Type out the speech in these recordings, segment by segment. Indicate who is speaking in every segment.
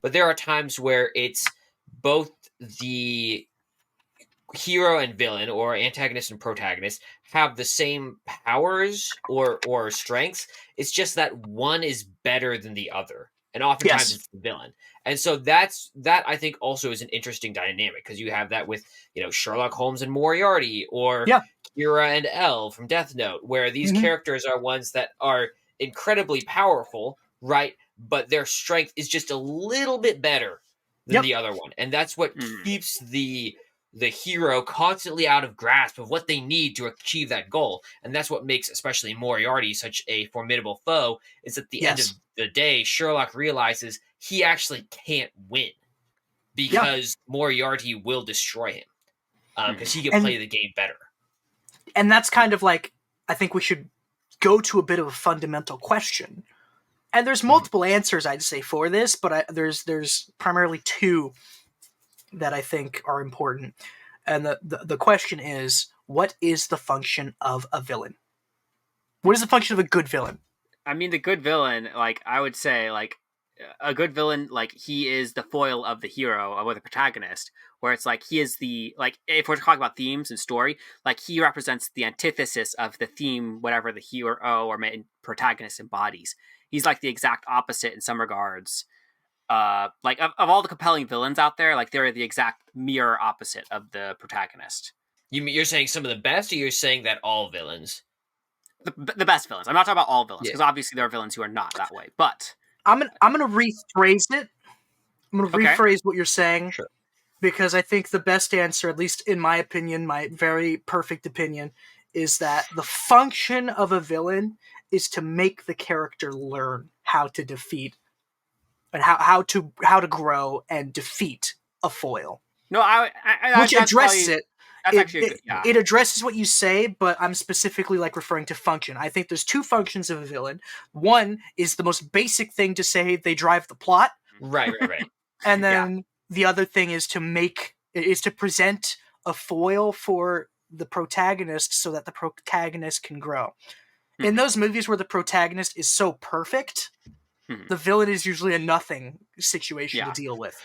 Speaker 1: but there are times where it's both the hero and villain, or antagonist and protagonist, have the same powers or strengths. It's just that one is better than the other, and oftentimes
Speaker 2: Yes.
Speaker 1: it's the villain. And so that I think also is an interesting dynamic, because you have that with Sherlock Holmes and Moriarty, or
Speaker 2: Yeah.
Speaker 1: Kira and Elle from Death Note, where these characters are ones that are incredibly powerful, right? But their strength is just a little bit better than the other one, and that's what keeps the hero constantly out of grasp of what they need to achieve that goal. And that's what makes especially Moriarty such a formidable foe, is at the end of the day, Sherlock realizes he actually can't win, because Moriarty will destroy him, because he can play the game better.
Speaker 2: And that's kind of like, I think we should go to a bit of a fundamental question. And there's multiple answers, I'd say, for this, but there's primarily two that I think are important. And the question is, what is the function of a villain? What is the function of a good villain?
Speaker 3: I mean, the good villain, like, I would say, like, a good villain, like, he is the foil of the hero, or the protagonist, where it's like, he is the, like, if we're talking about themes and story, like, he represents the antithesis of the theme, whatever the hero or main protagonist embodies. He's like the exact opposite in some regards. Like, of all the compelling villains out there, like, they're the exact mirror opposite of the protagonist.
Speaker 1: You're saying some of the best, or you're saying that all villains?
Speaker 3: The best villains. I'm not talking about all villains, because obviously there are villains who are not that way, but
Speaker 2: I'm gonna rephrase it. I'm gonna rephrase what you're saying, because I think the best answer, at least in my opinion, my very perfect opinion, is that the function of a villain is to make the character learn how to defeat and how to grow and defeat a foil.
Speaker 3: No,
Speaker 2: which addresses it.
Speaker 3: That's actually good,
Speaker 2: it addresses what you say, but I'm specifically like referring to function. I think there's two functions of a villain. One is the most basic thing to say, they drive the plot.
Speaker 1: Right.
Speaker 2: And then the other thing is to present a foil for the protagonist so that the protagonist can grow. In those movies where the protagonist is so perfect, the villain is usually a nothing situation to deal with.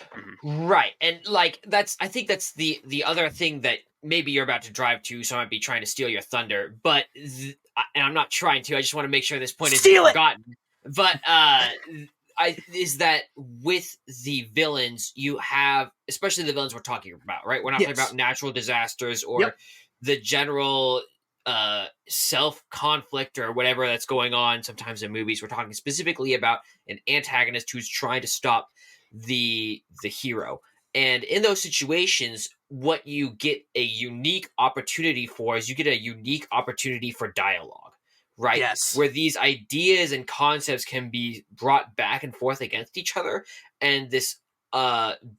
Speaker 1: Right. And like, I think that's the other thing that maybe you're about to drive to, so I might be trying to steal your thunder, but and I'm not trying to, I just want to make sure this point isn't forgotten. But is that with the villains, you have, especially the villains we're talking about, right? We're not talking about natural disasters or the general self-conflict or whatever that's going on sometimes in movies. We're talking specifically about an antagonist who's trying to stop the hero. And in those situations, what you get a unique opportunity for is you get a unique opportunity for dialogue, right?
Speaker 2: Yes.
Speaker 1: Where these ideas and concepts can be brought back and forth against each other, and this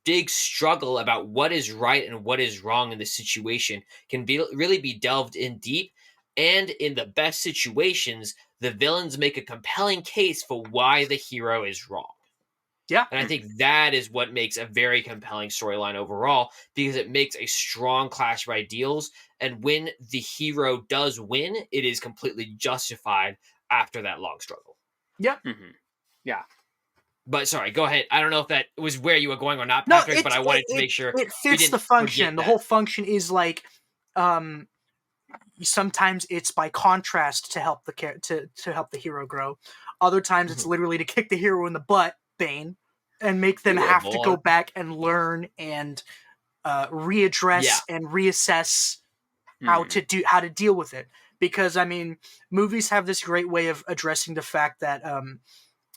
Speaker 1: big struggle about what is right and what is wrong in this situation can really be delved in deep. And in the best situations, the villains make a compelling case for why the hero is wrong.
Speaker 2: Yeah.
Speaker 1: And I think that is what makes a very compelling storyline overall, because it makes a strong clash of ideals. And when the hero does win, it is completely justified after that long struggle.
Speaker 2: Yeah.
Speaker 3: Yeah.
Speaker 1: But sorry, go ahead. I don't know if that was where you were going or not, Patrick, but I wanted to make sure
Speaker 2: it fits the function. The whole function is like, sometimes it's by contrast to help to help the hero grow. Other times it's literally to kick the hero in the butt, Bane, and make them have to go back and learn and readdress and reassess how to deal with it. Because I mean, movies have this great way of addressing the fact that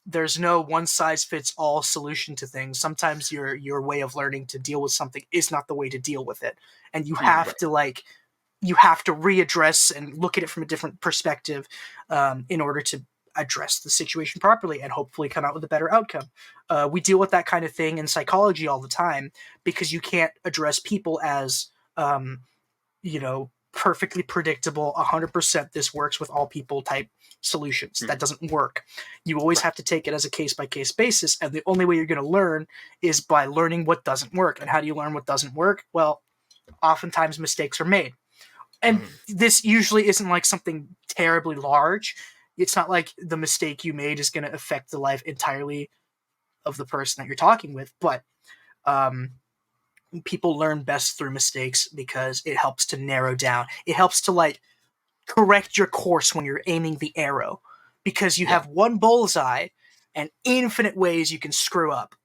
Speaker 2: there's no one-size-fits-all solution to things. Sometimes your way of learning to deal with something is not the way to deal with it, and you have to readdress and look at it from a different perspective in order to address the situation properly and hopefully come out with a better outcome. We deal with that kind of thing in psychology all the time, because you can't address people as perfectly predictable 100% this works with all people type solutions. That doesn't work. You always have to take it as a case-by-case basis, and the only way you're going to learn is by learning what doesn't work. And how do you learn what doesn't work? Well, oftentimes mistakes are made. And this usually isn't like something terribly large. It's not like the mistake you made is going to affect the life entirely of the person that you're talking with, but people learn best through mistakes because it helps to narrow down. It helps to like correct your course when you're aiming the arrow, because you have one bullseye and infinite ways you can screw up.